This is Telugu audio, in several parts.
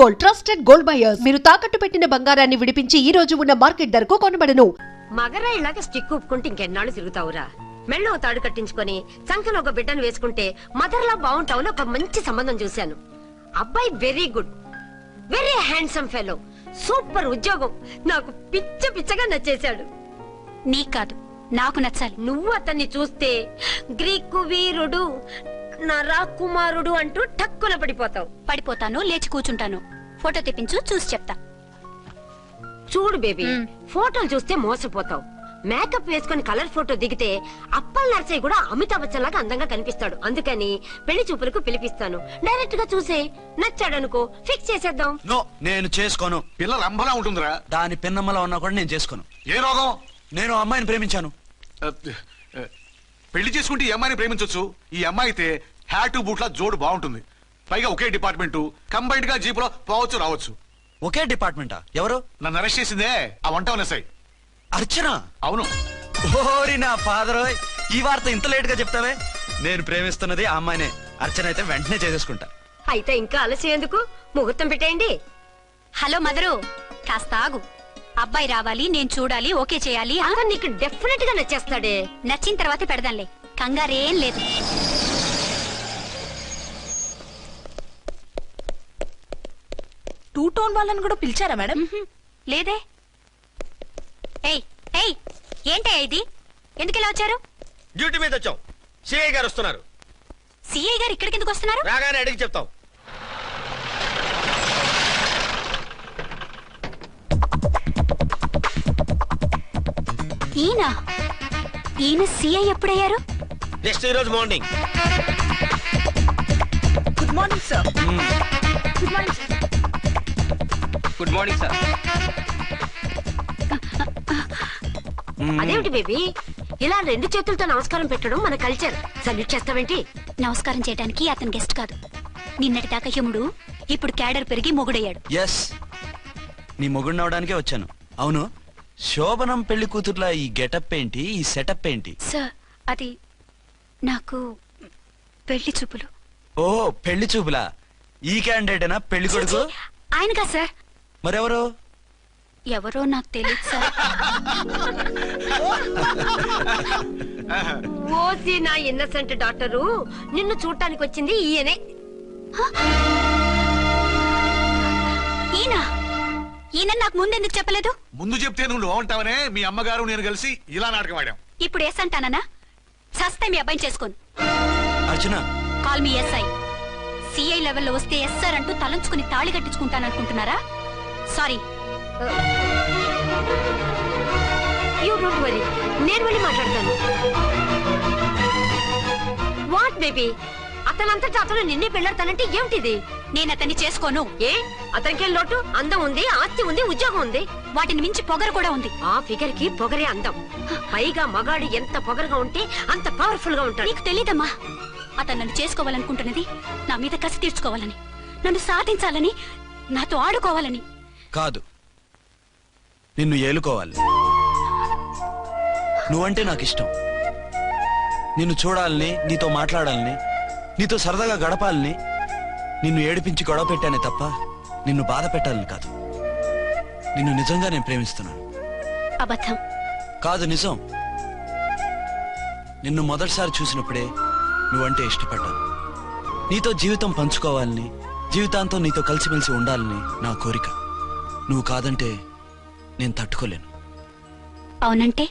Gold, trusted gold buyers. మీరు తాకట్టు పెట్టిన బంగారాన్ని విడిపించి ఈ రోజు ఉన్న మార్కెట్ ధరకు కొనబడను. మగరా ఇలాగ స్టిక్ ఊపుకుంటే ఇంకెన్నాళ్ళు తిరుగుతావురా? మెళ్ళో తాడు కట్టించుకొని చంకలో ఒక బిడ్డను వేసుకుంటే మదర్లా బాగుంటావుని ఒక మంచి సంబంధం చూశాను. అబ్బాయి very good, very handsome fellow, super ఉద్యోగం. నాకు పిచ్చగా నచ్చేశాడు. నీకు కాదు, నాకు నచ్చాలి. నువ్వు అతన్ని చూస్తే గ్రీకు వీరుడు, నా రాకుమారుడు అంటూ టక్కున పడిపోతావు. పడిపోతాను, లేచి కూర్చుంటాను. ఫోటో తెప్పించు, చూసి చెప్తా. చూడు బేబీ, ఫోటోలు చూస్తే మోసపోతావు. మేకప్ వేసుకుని కలర్ ఫోటో దిగితే అప్పల్ నర్సయ్య కూడా అమితాబ్ బచ్చన్ లాగా అందంగా కనిపిస్తాడు. అందుకని పెళ్లి చూపులకు పిలిపిస్తాను. డైరెక్ట్ గా చూసే నచ్చాడనుకో, ఫిక్స్ చేసేద్దాం. నో, నేను చేసుకోను. పిల్ల రంభలా ఉంటుందిరా. దాని పిన్నమ్మలా ఉన్నా కూడా నేను చేసుకోను. ఏ రోగం? నేను అమ్మాయిని ప్రేమించాను. పెళ్లి చేసుకుంటే ఈ అమ్మాయిని ప్రేమించొచ్చు. ఈ అమ్మాయి అయితే హ్యాటు బూట్ల జోడు బాగుంటుంది. పైగా ఒకే డిపార్ట్మెంట్, కంబైన్డ్ గా జీపులో పోవచ్చు రావచ్చు. ఒకే డిపార్ట్మెంటా? ఎవరు? నన్ను అరెస్ట్ చేసిందే ఆ వంట ఉన్నసాయి. అర్చన? అవును. ఓరి నా ఫాదర్, ఈ వార్త ఇంత లేట్ గా చెప్తావే. నేను ప్రేమిస్తున్నది ఆ అమ్మాయినే. అర్చన అయితే వెంటనే చేసేసుకుంటా. అయితే ఇంకా ఆలస్యం ఎందుకు, ముహూర్తం పెట్టేయండి. హలో మదరు, కాస్త ఆగు. అబ్బాయి రావాలి, నేను చూడాలి, ఓకే చేయాలి. అక్కడ నీకు డెఫినెట్ గా నచ్చేస్తాడే. నచ్చిన తర్వాత పెడదాంలే, కంగారేం లేదు. టూ టోన్ వాళ్ళని కూడా పిలిచారా మేడం? లేదే. ఏయ్ ఏయ్, ఏంటే ఇది? ఎందుకు ఇలా వచ్చారు? డ్యూటీ మీద వచ్చాం. సిఐ గారు వస్తున్నారు. సిఐ గారు ఇక్కడికి ఎందుకు వస్తున్నారు? రాగానే అడిగి చెప్తాం. ఈయన సిఐ ఎప్పుడయ్యారు? నెక్స్ట్ ఈ రోజు morning. Good morning sir. Good morning sir. Good morning sir. అదేమిటి బేబీ, ఇలా రెండు చేతులతో నమస్కారం పెట్టడం మన కల్చర్. సల్యూట్ చేస్తావేంటి? నమస్కారం చేయడానికి అతను గెస్ట్ కాదు. నిన్నటి దాకా యముడు, ఇప్పుడు క్యాడర్ పెరిగి మొగుడయ్యాడు. ఎస్, నీ మొగుడినవడానికే వచ్చాను. అవును, శోభనం పెళ్లి కూతుర్లా ఈ గెటప్ ఏంటి, ఈ సెటప్ ఏంటి? సార్, అది నాకు పెళ్లి చూపులు. ఓ, పెళ్లి చూపులా? ఈ క్యాండిడేటేనా పెళ్లి కొడుకు? ఆయనగా సార్. మరెవరు? ఎవరో నాకు తెలియదు సార్. ఓసి నా ఇన్నసెంట్ డాక్టరు, నిన్ను చూడటానికి వచ్చింది ఈయనే. ఈయన నాకు ముందెందుకు చెప్పలేదు? ముందు చెప్తే నువ్వు బాగుంటావనే మీ అమ్మగారు నేను కలిసి ఇలా నాటకం ఆడాం. ఇప్పుడు ఎస్ అంటానా? సస్తే మీ అబ్బాయిని చేసుకోను. అర్చన, కాల్ మీ ఎస్ఐ. సిఐ లెవెల్లో వస్తే ఎస్ సార్ అంటూ తలంచుకుని తాళి కట్టించుకుంటాననుకుంటున్నారా? సారీ. యూ డోంట్ వరీ, నేను వెళ్ళి మాట్లాడతాను. వాట్ బేబీ, అతనంతటా అతను నిన్నే పెళ్ళాడతానంటే ఏమిటిది? నేను అతన్ని చేసుకోను. ఏ, అతనికేం లోటు? అందం ఉంది, ఆస్తి ఉంది, ఉద్యోగం ఉంది. వాటిని మించి పొగరు కూడా ఉంది. ఆ ఫిగర్ కి పొగరే అందం. పైగా మగాడు ఎంత పొగరుగా ఉంటే అంత పవర్ఫుల్ గా ఉంటాడు. నీకు తెలీదమ్మా, అతను నన్ను చేసుకోవాలనుకుంటున్నది నా మీద కసి తీర్చుకోవాలని, నన్ను సాధించాలని, నాతో ఆడుకోవాలని కాదు, నిన్ను ఏలుకోవాలి. నువ్వంటే నాకు ఇష్టం. నిన్ను చూడాలని, నీతో మాట్లాడాలని, నీతో సరదాగా గడపాలని, నిన్ను ఏడిపించి గొడవ పెట్టానే తప్ప నిన్ను బాధ పెట్టాలని కాదు. నిన్ను నిజంగా నేను ప్రేమిస్తున్నాను. అబద్ధం కాదు, నిజం. నిన్ను మొదటిసారి చూసినప్పుడే నువ్వంటే ఇష్టపడ్డాను. నీతో జీవితం పంచుకోవాలని, జీవితాంతం నీతో కలిసిమెలిసి ఉండాలని నా కోరిక. నువ్వు కాదంటే నేను తట్టుకోలేను. అవునంటే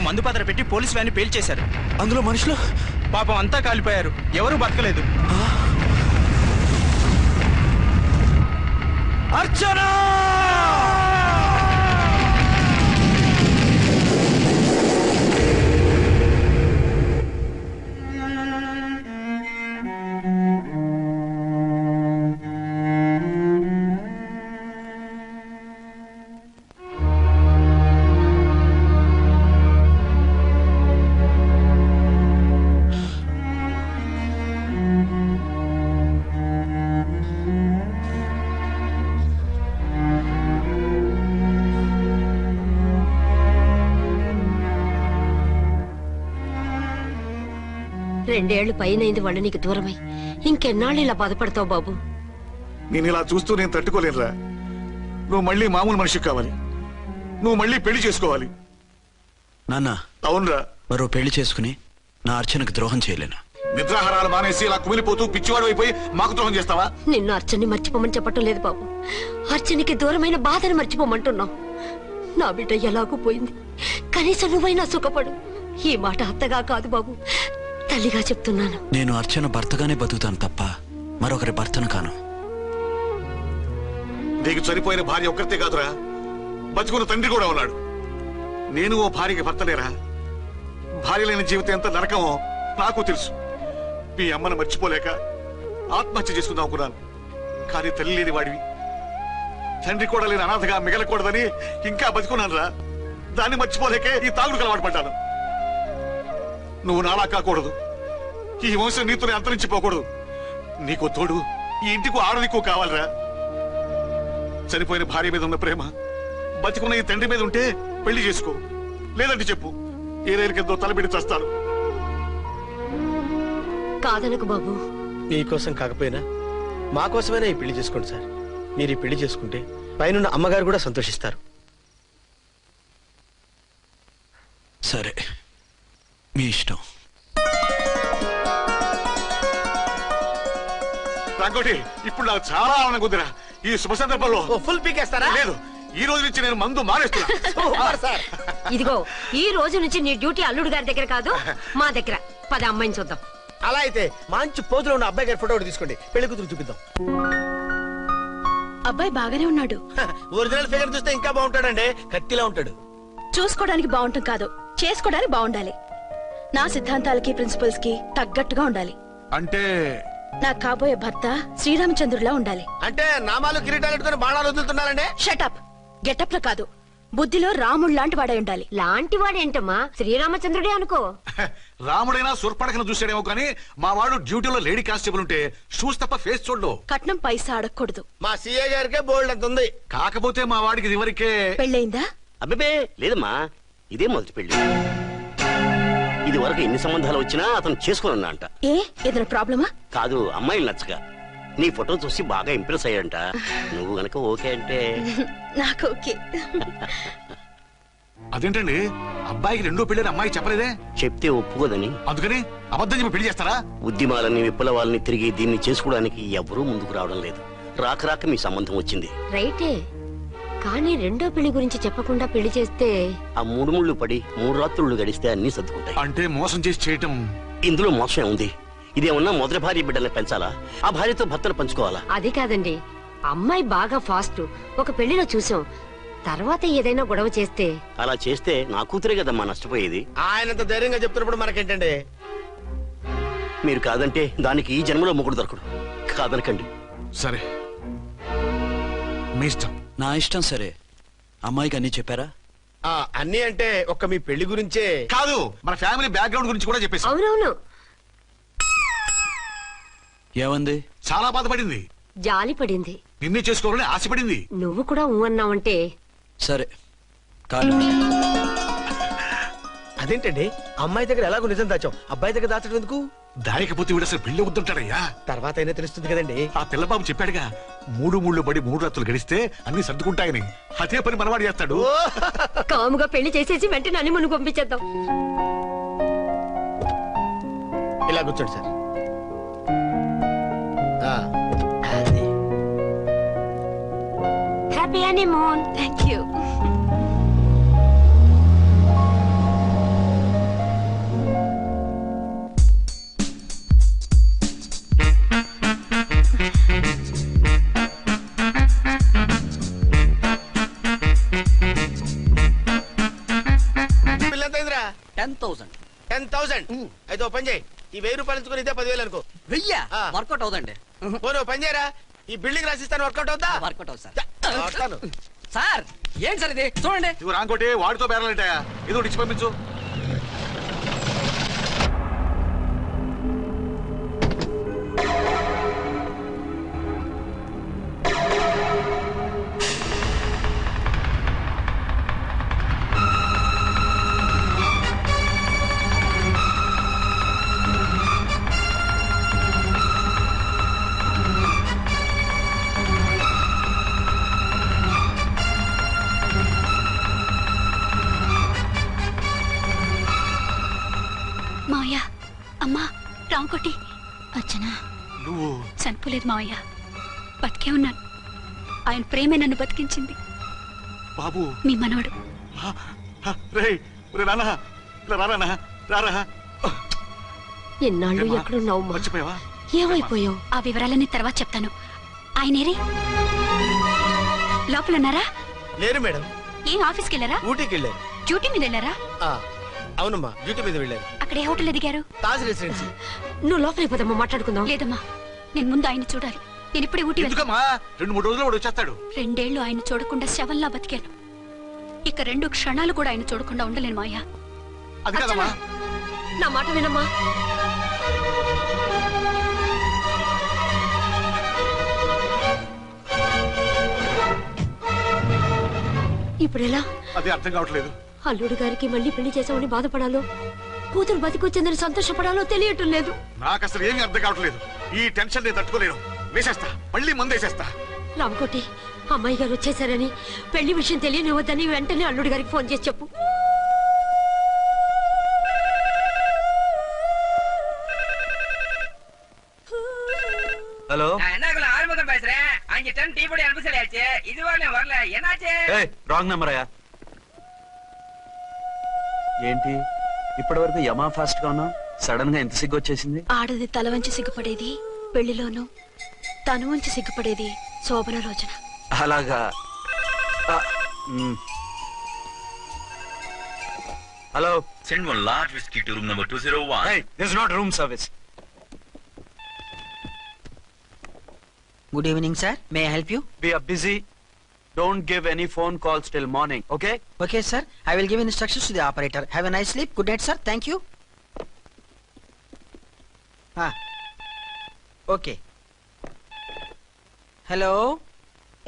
ఎవరో మందు పాత్ర పెట్టి పోలీసు వ్యాన్ని పేల్చేశారు. అందులో మనుషులు పాపం అంతా కాలిపోయారు, ఎవరూ బతకలేదు. అర్చనా! రెండేళ్లు పైనైంది వాళ్ళు నీకు దూరమై. ఇంకెన్నాళ్ళు ఇలా బాధపడతావు బాబు? నేను ఇలా చూస్తూ నేను తట్టుకోలేనురా. నువ్వు మళ్ళీ మామూలు మనిషి కావాలి. నువ్వు మళ్ళీ పెళ్లి చేసుకోవాలి. నాన్న, అవునరా. మరో పెళ్లి చేసుకుని నా అర్చనకు ద్రోహం చేయలేను. నిద్రాహారాలు మానేసి ఇలా కుమిలిపోతూ పిచ్చివాడు అయిపోయి మాకు ద్రోహం చేస్తావా? నిన్ను అర్చన్ని మర్చిపోమని చెప్పటం లేదు బాబు. అర్చనికి దూరమైన బాధను మర్చిపోమంటున్నావు. నా బిడ్డ ఎలాగూ పోయింది, కనీసం నువ్వైనా సుఖపడు. ఈ మాట అత్తగా కాదు బాబు, తల్లిగా చెప్తున్నాను. నేను అర్చన భర్తగానే బతుకుతాను తప్ప మరొకరి భర్తను కాను. నీకు చనిపోయిన భార్య ఒక్కరితే కాదురా, బతుకున్న తండ్రి కూడా ఉన్నాడు. నేను ఓ భార్యకి భర్తలేరా? భార్య లేని జీవితం ఎంత నరకమో నాకు తెలుసు. మీ అమ్మను మర్చిపోలేక ఆత్మహత్య చేసుకుందాం అనుకున్నాను. కానీ తల్లి లేని వాడివి, తండ్రి కూడా లేని అనాథగా మిగలకూడదని ఇంకా బతుకున్నాను రా. దాన్ని మర్చిపోలేకే ఈ తాగుడుకు అలవాటు పడ్డాను. నువ్వు నాలా కాకూడదు, ఈ వంశం నీతోనే అంతరించిపోకూడదు. నీకు తోడు ఈ ఇంటికి ఆడదికు కావాలిరా. చనిపోయిన భార్య మీద ఉన్న ప్రేమ బతికున్న ఈ తండ్రి మీద ఉంటే పెళ్లి చేసుకో, లేదంటే చెప్పు, ఏ రైలు కిందో తలబెడి చేస్తాను. కాదనకు బాబు. మీకోసం కాకపోయినా మా కోసమైనా ఈ పెళ్లి చేసుకోండి సార్. మీరు ఈ పెళ్లి చేసుకుంటే పైన అమ్మగారు కూడా సంతోషిస్తారు. సరే, మీ ఇష్టం. రంగోటి, ఇప్పుడు నాకు చాలా ఆనందంగా ఉందిరా. ఈ శుభ సందర్భంలో ఫుల్ పీకేస్తారా? లేదు, ఈ రోజు నుంచి నేను మందు మానేస్తున్నా. ఇదిగో, ఈ రోజు నుంచి నీ డ్యూటీ అల్లుడు గారి దగ్గర కాదు, మా దగ్గర. పద అమ్మాయిని చూద్దాం. అలా అయితే మంచి పోజులో ఉన్న అబ్బాయి గారి ఫోటో ఒకటి తీసుకోండి, పెళ్లి కూతురు చూపిద్దాం. అబ్బాయి బాగానే ఉన్నాడు. ఒరిజినల్ ఫిగర్ చూస్తే ఇంకా బాగుంటాడండి, కత్తిలా ఉంటాడు. చూసుకోవడానికి బాగుంటాం కాదు, చేసుకోవడానికి బాగుండాలి. నా సిద్ధాంతాలకి ప్రిన్సిపల్స్ కి తగ్గట్టుగా ఉండాలి. అంటే నాకు కాబోయే భర్త శ్రీరామచంద్రులా ఉండాలి. అంటే నామాలు కిరీటాలు బాణాలు వదులుతున్నారండి. షటప్. గెటప్ లో కాదు, బుద్ధిలో రాముడు లాంటి వాడై ఉండాలి. లాంటి వాడేంటమ్మా, శ్రీరామచంద్రుడే అనుకో. రాముడైనా సుర్పడకను చూసాడేమో కానీ మా వాడు డ్యూటీలో లేడీ కానిస్టేబుల్ ఉంటే షూస్ తప్ప ఫేస్ చూడడు. కట్నం పైసా అడగకూడదు. మా సీఏ గారికే బోల్డ్ అంత ఉంది. కాకపోతే మా వాడికి ఇదివరకే పెళ్ళయిందా? అబ్బే లేదమ్మా, ఇదే మొదటి పెళ్లి. ఇది వరకు ఎన్ని సంబంధాలు వచ్చినా అతను చేసుకున్నా అంట. ఏ ఏదైనా ప్రాబ్లమా? కాదు, అమ్మాయిలు నచ్చగా నీ ఫోటో చూసి బాగా ఇంప్రెస్ అయ్యాడంట. నువ్వు గనక ఓకే అంటే నాకు ఓకే. అదేంటండి, అబ్బాయికి రెండో పెళ్లి అమ్మాయి చెప్పలేదే? చెప్తే ఒప్పుకోదని. అందుకని అబద్ధం చెప్పి పెళ్లి చేస్తారా? ఉద్యమాలని విప్లవాలని తిరిగి దీన్ని చేసుకోవడానికి ఎవరూ ముందుకు రావడం లేదు. రాక రాక మీ సంబంధం వచ్చింది. రైటే, కానీ రెండో పెళ్లి గురించి చెప్పకుండా పెళ్లి చేస్తే ఆ మూడు ముళ్ళు పడి 3 రాత్రులు గడిస్తే అన్ని సర్దుకుంటాయి. అంటే మోసం చేసి చేయటం. ఇందులో మోసం ఉంది. ఇదేమన్నా మొదటి భార్య బిడ్డల్ని పెంచాలా, ఆ భార్యతో భర్తను పంచుకోవాలా? అది కాదండి, అమ్మాయి బాగా ఫాస్ట్. ఒక పెళ్లిలో చూసాం, తర్వాత ఏదైనా గొడవ చేస్తే. అలా చేస్తే నా కూతురే కదమ్మా నష్టపోయేది. ఆయనంత ధైర్యంగా చెప్తున్నప్పుడు మనకేంటండి? మీరు కాదంటే దానికి ఈ జన్మలో మొగుడు దొరకడు. కాదనకండి. సరే, మీ ఇష్టం. నా ఇష్టం. సరే, అమ్మాయికి అన్ని చెప్పారా? అన్ని అంటే ఒక్క మీ పెళ్లి గురించే కాదు, మన ఫ్యామిలీ బ్యాక్గ్రౌండ్ గురించి కూడా చెప్పేసి. అవునవును. ఏమంది? చాలా బాధపడింది, జాలి పడింది, నిన్నే చేసుకోవాలని ఆశపడింది. నువ్వు కూడా అన్నావంటే. సరే, కాదు. అదేంటండి, అమ్మాయి దగ్గర ఎలాగో నిజం దాచాం, అబ్బాయి దగ్గర దాచడం ఎందుకు? దాయకపోతే వీడు అసలు పెళ్లి వద్దంటాడయ్యా. తర్వాత అయినా తెలుస్తుంది కదండి. ఆ పిల్లబాబు చెప్పాడుగా, 3 ముళ్ళు పడి 3 రాత్రులు గడిస్తే అన్ని సర్దుకుంటాయని. అదే పని మనవాడు చేస్తాడు. కాముగా పెళ్లి చేసేసి వెంటనే అని మును పంపించేద్దాం. ఇలా కూర్చోండి sir. Happy honeymoon. Thank you. 10,000. అయితే ఓ పని చేయి, ఈ 1000 రూపాయలు ఎంచుకుని ఇదే 10,000 అనుకో. 1000 ఆ. వర్కౌట్ అవుదండి. పోను పని చేయరా, ఈ బిల్డింగ్ రాసిస్తాను, వర్కౌట్ అవుతా. వర్కౌట్ అవుతుంది వస్తాను. సార్. ఏంటి సార్ ఇది చూడండి. ఇవి రాంకోటి వాడితో బేరాలంటాయా? ఏదో ఒకటి ఇచ్చి పంపించు. మావయ్య, అమ్మా, రాంకోటి. అచ్చనా నువ్వు చనిపోలేదు మావయ్య, బతికే ఉన్నాను. ఆయన ప్రేమే నన్ను బతికించింది. బాబు మీ మనవడు. రే నాన్న, ఇలా రానా, రారా. ఎన్నాళ్ళు ఎక్కడున్నావు? మర్చిపోయావా? ఏమైపోయావు? ఆ వివరాలన్నీ తర్వాత చెప్తాను. ఆయనేరి లోపల ఉన్నారా? లేరు మేడం. ఏం ఆఫీస్కి వెళ్ళారా? ఊటీకి వెళ్ళారు. డ్యూటీ మీద వెళ్ళారా? అవునమ్మా, డ్యూటీ మీద వెళ్ళారు. అక్కడ ఏ హోటల్ ఎదిగారు? తాజ్ రెసిడెన్సీ. నువ్వు లోపలికి పోదమ్మా, మాట్లాడుకుందాం. లేదమ్మా, నేను ముందు ఆయన చూడాలి. నేను ఇప్పుడే ఊటీ వెళ్తాను. ఎందుకమ్మా? 2-3 రోజుల్లో వాడు వచ్చేస్తాడు. 2 ఏళ్లు ఆయన చూడకుండా శవంలా బతికాను. ఇక 2 క్షణాలు కూడా ఆయన చూడకుండా ఉండలేను మాయా. అది కాదమ్మా. నా మాట వినమ్మా. ఇప్పుడెలా? అది అర్థం కావట్లేదు. అల్లుడు గారికి మళ్ళీ పెళ్లి చేసామని బాధపడాలో, కూతురు బతికొచ్చిందని సంతోషపడాలో తెలియటం లేదు. నాకు అసలు ఏమీ అర్థం కావట్లేదు. ఈ టెన్షన్ నేను తట్టుకోలేను. వేసేస్తా, మళ్ళీ మందేసేస్తా. రామకోటి, అమ్మాయి గారు వచ్చేసారని, పెళ్లి విషయం తెలియనివ్వద్దని వెంటనే అల్లుడు గారికి ఫోన్ చేసి చెప్పు. ஹலோ என்னக்குள்ள ஆறுமுகம் பேசுறேன். 5 டன் டீ பொடி அனுப்ப சொல்லியாச்சு. இது வரல வரல. என்னாச்சு? ఏయ్ రాంగ్ నెంబర్ అయ్యా. ఏంటి ఇప్పటి వరకు యమా ఫాస్ట్ గా ఉన్నావు, సడన్ గా ఎంత సిగ్గు వచ్చేసింది? ఆడది తల వంచి సిగ్గుపడేది పెళ్లిలోనూ, తను వంచి సిగ్గుపడేది శోభన రోజున. అలాగా. Hello. Send one large whiskey to room number 201. Hey, this is not room service. Good evening, sir. May I help you? We are busy. Don't give any phone calls till morning, okay? Okay, sir. I will give instructions to the operator. Have a nice sleep. Good night, sir. Thank you. Okay. Hello.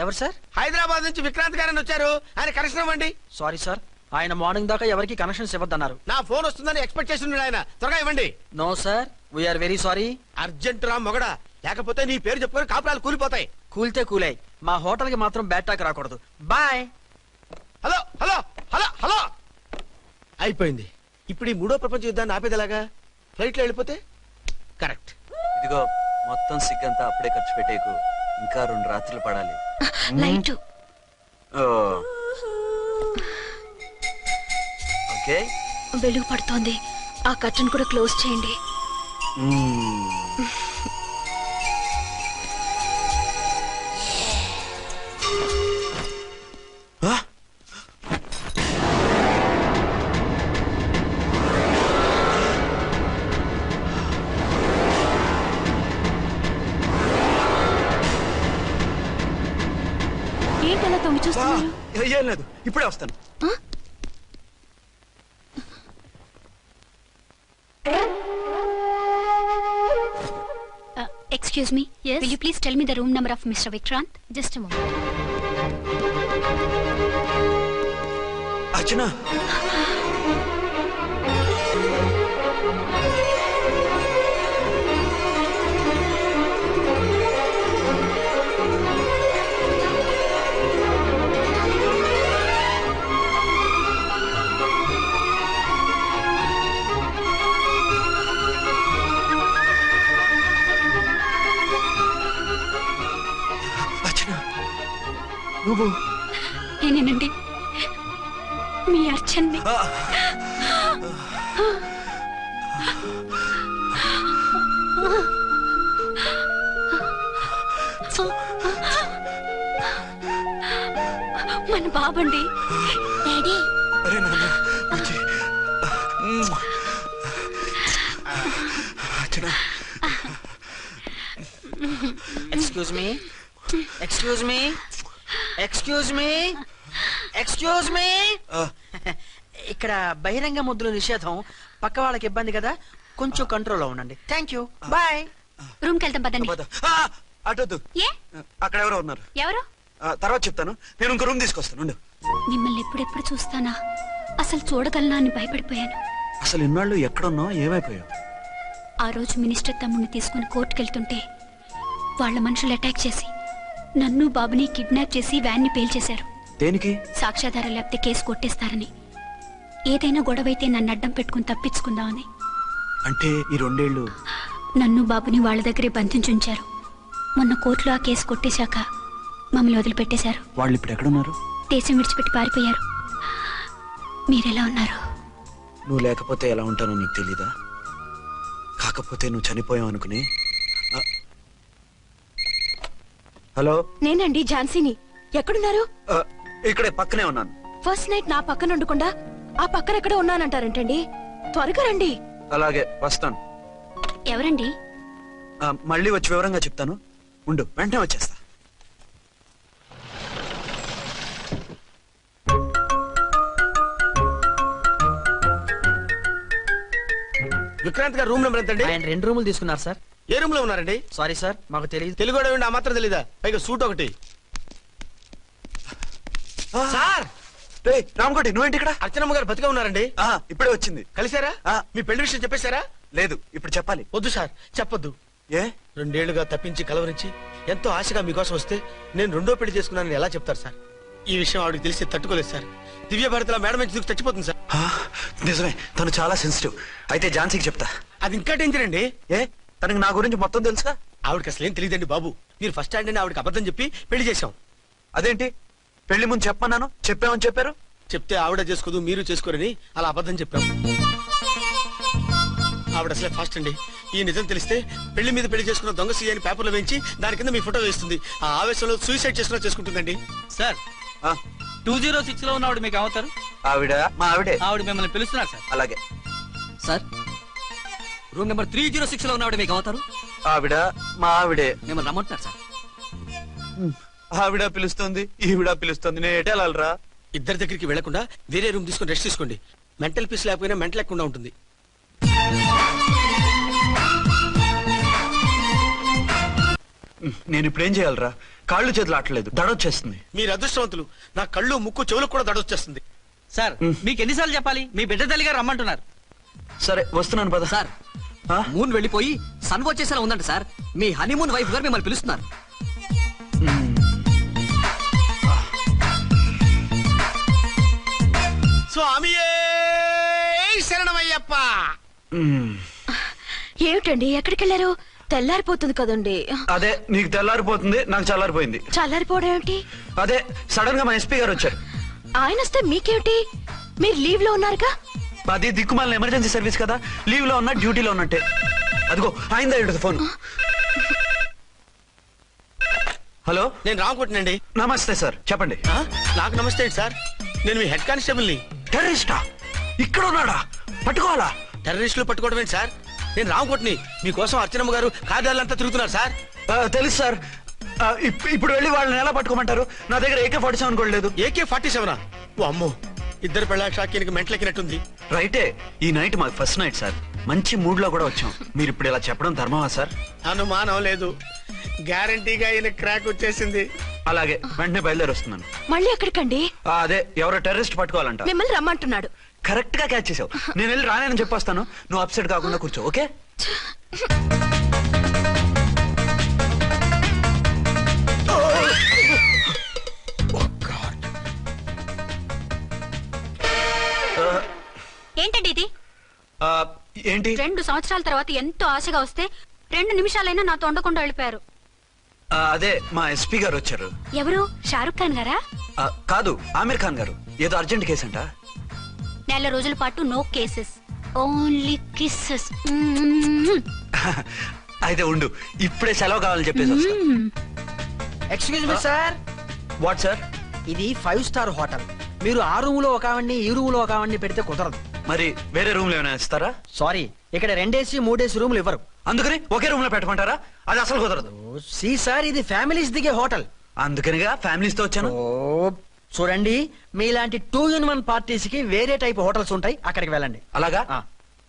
ఎవరు సార్? హైదరాబాద్ నుంచి విక్రాంత్ గారని వచ్చారు. ఆయన కనెక్షన్ ఇవ్వండి. సారీ సార్, ఆయన మార్నింగ్ దాకా ఎవరికి కనెక్షన్స్ ఇవ్వద్దన్నారు. నా ఫోన్ వస్తుందని ఎక్స్పెక్ట్ చేసి ఉన్నాడు ఆయన. త్వరగా ఇవ్వండి. No sir, we are very sorry. Urgent రా మొగడా, లేకపోతే నీ పేరు చెప్పుకొని కాపురాలు కూలిపోతాయి. కూల్తే కూలాయి, మా హోటల్ కి మాత్రం బ్యాడ్ టాక్ రాకూడదు. Bye. Hello hello hello hello. అయిపోయింది. ఇప్పుడు ఈ 3వ ప్రపంచ యుద్ధాన్ని ఆపేదిలాగా? ఫ్లైట్ లో వెళ్ళిపోతే కరెక్ట్. ఇదిగో మొత్తం సిగ్గంతా అప్పుడే ఖర్చు పెట్టేకు, ఇంకా 2 రాత్రులు పడాలి. లైట్. ఓకే, వెలుగు పడుతోంది. ఆ కర్టన్ కూడా క్లోజ్ చేయండి. ఏంటలా తొంగి చూస్తున్నారు? ఏం లేదు, ఇప్పుడే వస్తాను. Excuse me. Yes. Will you please tell me the room number of Mr. Vikrant? Just a moment. Archana. నువ్వు? నేనేనండి, మీ అర్చన్ని. మన బాబండి. డాడీ. అరే నాన్న, Archana excuse me excuse me excuse me excuse me ఇక్కడ బహిరంగ ముద్దుల నిషేధం, పక్క వాళ్ళకి ఇబ్బంది కదా, కొంచెం కంట్రోల్లో ఉండండి. Thank you, bye. రూమ్ కి వెళ్తాం పదండి. అటొద్దు, ఏ అక్కడ ఎవరో ఉన్నారు. ఎవరు? తర్వాత చెప్తాను. నేను ఇంకో రూమ్ తీసుకొస్తాను. మిమ్మల్ని ఎప్పుడెప్పుడు చూస్తానా, అసలు చూడగలనా అని భయపడిపోయాను. అసలు ఇన్నాళ్ళు ఎక్కడున్నావు, ఏమైపోయావు? ఆ రోజు మినిస్టర్ తమ్ముడిని తీసుకుని కోర్టుకెళ్తుంటే వాళ్ళ మనుషులు అటాక్ చేసి నన్ను బాబుని కిడ్నాప్ చేసి వ్యాన్ ని పేల్చేశారు. దేనికి? సాక్ష్యాధారం లేకపోతే కేసు కొట్టేస్తారని. ఏదైనా గొడవైతే నన్ను అడ్డం పెట్టుకుని తప్పించుకుందామని. అంటే ఈ 2 ఏళ్ళు నన్ను బాబుని వాళ్ళ దగ్గరే బంధించుంచారు. మొన్న కోర్టులో ఆ కేసు కొట్టేశాక మమ్మల్ని వదిలిపెట్టేశారు. వాళ్ళు ఇప్పుడు ఎక్కడున్నారు? దేశం విడిచిపెట్టి పారిపోయారు. మీరెలా ఉన్నారు? నువ్వు లేకపోతే ఎలా ఉంటానో నీకు తెలీదా? కాకపోతే నువ్వు చనిపోయావు అనుకుని. హలో, నేనండి ఝాన్సీని. ఎక్కడున్నారు? ఇక్కడే పక్కనే ఉన్నాను. ఫస్ట్ నైట్ నా పక్కన ఉండకుండా ఆ పక్కన ఎక్కడ ఉన్నానంటారంటండి. త్వరగా రండి. అలాగే వస్తాను. ఎవరండి? మళ్ళీ వచ్చి వివరంగా చెప్తాను. ఉండు, వెంటనే వచ్చేస్తా. విక్రాంత్ గారు రూమ్ నెంబర్ ఎంతండి? ఆయన 2 రూములు తీసుకున్నారు సార్. ఏ రూమ్ లో ఉన్నారండి? సారీ సార్, మాకు తెలియదు. తెలుగు ఆ మాత్రం తెలీదా? పైగా సూట్ ఒకటి. సార్ రామకోటి, నువ్వేంటి ఇక్కడ? అర్చనమ్మ గారు బతిగా ఉన్నారండి. ఇప్పుడే వచ్చింది. కలిసారా? మీ పెళ్లి విషయం చెప్పేశారా? లేదు, ఇప్పుడు చెప్పాలి. వద్దు సార్, చెప్పొద్దు. ఏ? 2 ఏళ్లుగా తప్పించి కలవరించి ఎంతో ఆశగా మీకోసం వస్తే నేను 2వ పెళ్లి చేసుకున్నానని ఎలా చెప్తారు సార్? ఈ విషయం ఆవిడకి తెలిసి తట్టుకోలేదు సార్. దివ్య భారతిలో మేడం నుంచి దూకి చచ్చిపోతుంది సార్. నిజమే, తను చాలా సెన్సిటివ్. అయితే ఝాన్సీకి చెప్తా. అది ఇంకా డేంజర్ అండి. ఏ? తనకి నా గురించి మొత్తం తెలుసా? ఆవిడకి అసలు ఏం తెలియదండి బాబు. మీరు ఫస్ట్ హ్యాండ్ అని ఆవిడకి అబద్ధం చెప్పి పెళ్లి చేశాం. అదేంటి? పెళ్లి ముందు చెప్పమన్నాను, చెప్పామని చెప్పారు. చెప్తే ఆవిడ చేసుకోదు, మీరు చేసుకోరని అలా అబద్ధం చెప్పాం. ఆవిడ అసలే ఫాస్ట్ అండి. ఈ నిజం తెలిస్తే పెళ్లి మీద పెళ్లి చేసుకున్న దొంగ సీ అని పేపర్లో వేయించి దాని కింద మీ ఫోటో వేస్తుంది. ఆ ఆవేశంలో సూసైడ్ చేసుకుంటుందండి. సార్ 206 లో ఉన్న ఆవిడ మీకు అవుతారు? ఆవిడ మా ఆవిడే. ఆవిడ మిమ్మల్ని పిలుస్తున్నారు సార్. అలాగే సార్. రూమ్ నెంబర్ 306 లో ఉన్న ఆవిడ మీకు అవుతారు? ఆవిడ మా ఆవిడే. మిమ్మల్ని రమ్మంటున్నారు సార్. ఆవిడ పిలుస్తుంది, ఈవిడ పిలుస్తుంది. నేను ఎటు వెళ్ళాలరా? ఇద్దరి దగ్గరికి వెళ్లకుండా వేరే రూమ్ తీసుకుని రెస్ట్ తీసుకోండి. మెంటల్ పీస్ లేకపోయినా మెంటల్ లేకుండా ఉంటుంది. నేను ఇప్పుడు ఏం చేయాలరా? కాళ్ళు చేతులు ఆటలేదు, దడొచ్చేస్తుంది. మీరు అదృష్టవంతులు. నా కళ్ళు ముక్కు చెవులకు కూడా దడొచ్చేస్తుంది. సార్ మీకు ఎన్నిసార్లు చెప్పాలి? మీ బిడ్డ తల్లి గారు రమ్మంటున్నారు. సరే వస్తున్నాను పద. సార్ మూన్ వెళ్ళిపోయి సన్ వచ్చేసేలా ఉందంట సార్. మీ హనీమూన్ వైఫ్ గారు మిమ్మల్ని పిలుస్తున్నారు. స్వామియే శరణమయ్యప్ప. ఏమిటండి ఎక్కడికి వెళ్ళారు? తెల్లారిపోతుంది కదండి. అదే, నీకు తెల్లారిపోతుంది, నాకు చల్లారిపోయింది. చల్లారిపోవడం ఏమిటి? అదే సడన్ గా మా ఎస్పీ గారు వచ్చారు. ఆయన వస్తే మీకేమిటి? మీరు లీవ్ లో ఉన్నారుగా. అది దిక్కుమాలిన ఎమర్జెన్సీ సర్వీస్ కదా, లీవ్ లో ఉన్నా డ్యూటీలో ఉన్నట్టే. అదిగో అయిందా ఇటు ఫోన్. హలో, నేను రామకోటినండి. నమస్తే సార్, చెప్పండి. నాకు నమస్తే సార్. నేను మీ హెడ్ కానిస్టేబుల్ ని. టెర్రరిస్టా? ఇక్కడ ఉన్నాడా? పట్టుకోవాలా? టెర్రరిస్టులు పట్టుకోవడం ఏంటి సార్? నేను రామకోటిని. మీకోసం అర్చనమ్మ గారు కార్యాలయంతా తిరుగుతున్నారు సార్. తెలుసు సార్. ఇప్పుడు వెళ్ళి వాళ్ళని ఎలా పట్టుకోమంటారు? నా దగ్గర AK-47 కూడా లేదు. AK-47? ఓ అమ్మో, ఇద్దరు పెళ్ళ షాకీనికి మెంటలెక్కినట్టుంది. రైటే, ఈ నైట్ మాకు ఫస్ట్ నైట్ సార్. మంచి మూడ్ లో కూడా వచ్చాం. మీరు ఇప్పుడు ఇలా చెప్పడం ధర్మమా సార్? అనుమానం లేదు, గ్యారంటీగా ఈయన క్రాక్ వచ్చేసింది. అలాగే, వెంటనే బయలుదేరి వస్తున్నాను. మళ్ళీ ఎక్కడికండి? అదే, ఎవరో టెర్రరిస్ట్ పట్టుకోవాలంట. మిమ్మల్ని రమ్మంటున్నాడు. కరెక్ట్ గా క్యాచ్ చేసావు. నేను వెళ్ళి రానని చెప్పొస్తాను, నువ్వు అప్సెట్ కాకుండా కూర్చో. ఓకే? ఏంటండి ఇది? ఏంటి? 2 సంవత్సరాల తర్వాత ఎంతో ఆశగా వస్తే 2 నిమిషాలైనా నాతో ఉండకుండా వెళ్ళిపోయారు. అదే, మా ఎస్పీ గారు వచ్చారు. ఎవరు? షారుఖ్ ఖాన్ గారా? కాదు, ఆమీర్ ఖాన్ గారు. ఏదో అర్జెంట్ కేసు అంట. 4 రోజుల పాటు నో కేసెస్, ఓన్లీ కిస్సెస్. అయితే ఉండు, ఇప్పుడే సెలవు కావాలని చెప్పేసి వస్తా. Excuse me sir. What sir? ఇది 5 స్టార్ హోటల్. మీరు ఆ రూమ్ లో ఒక ఆవిడ్ని, ఈ రూమ్ లో ఒక ఆవిడ్ని పెడితే కుదరదు. మరి వేరే రూమ్ లో ఏమైనా ఇస్తారా? సారీ, ఇక్కడ 2 AC 3 AC రూములు ఇవ్వరు. అందుకని ఒకే రూమ్ లో పెట్టమంటారా? అది అసలు కుదరదు. సార్ ఇది ఫ్యామిలీస్ దిగే హోటల్, అందుకనిగా ఫ్యామిలీస్ తో వచ్చాను. చూడండి మీలాంటి 2-in-1 పార్టీస్ కి వేరే టైప్ హోటల్స్ ఉంటాయి, అక్కడికి వెళ్ళండి. అలాగా?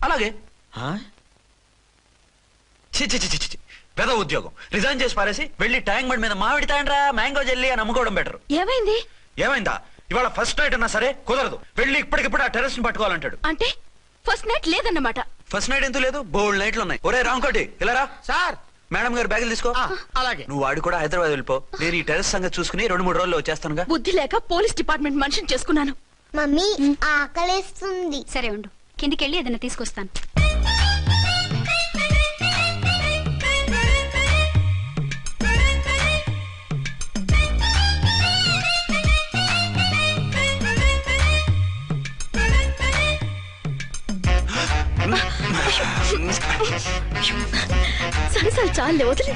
అలాగే. పెద్ద ఉద్యోగం రిజైన్ చేసి పారేసి వెళ్ళి ట్యాంక్ బండ్ మీద మామిడి తాండ్రా మ్యాంగో జెల్లీ అని అమ్ముకోవడం బెటర్. ఏమైంది? ఏమైందా? ఇవాళ ఫస్ట్ నైట్ అన్నా సరే కుదరదు. వెళ్ళి ఇప్పటికిప్పుడు ఆ టెర్రస్ ని పట్టుకోవాలంటాడు. అంటే ఫస్ట్ నైట్ లేదన్నమాట. ఫస్ట్ నైట్ ఎందుకు లేదు? బోల్డ్ నైట్లు ఉన్నాయి. ఒరే రాంకోటి ఇలా రా. సార్ మేడం గారు బ్యాగులు తీసుకో. అలాగే. నువ్వు వాడు కూడా హైదరాబాద్ వెళ్ళిపో. నేను ఈ టెర్రస్ సంగతి చూసుకుని 2-3 రోజుల్లో వచ్చేస్తానుగా. బుద్ధి లేక పోలీస్ డిపార్ట్మెంట్ మనిషిని చేసుకున్నాను. మమ్మీ ఆకలేస్తుంది. సరే ఉండు, కిందికి వెళ్ళి ఏదైనా తీసుకొస్తాను. సరే చాలే వదిలే.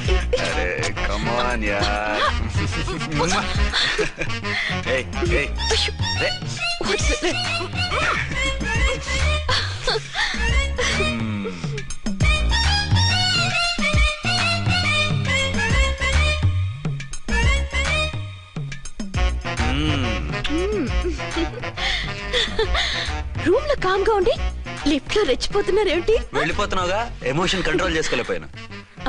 రూమ్ లో కామ్ గా ఉండి లిఫ్ట్ లో రెచ్చిపోతున్నారేంటి? వెళ్ళిపోతున్నావుగా, ఎమోషన్ కంట్రోల్ చేసుకోలేకపోయినా.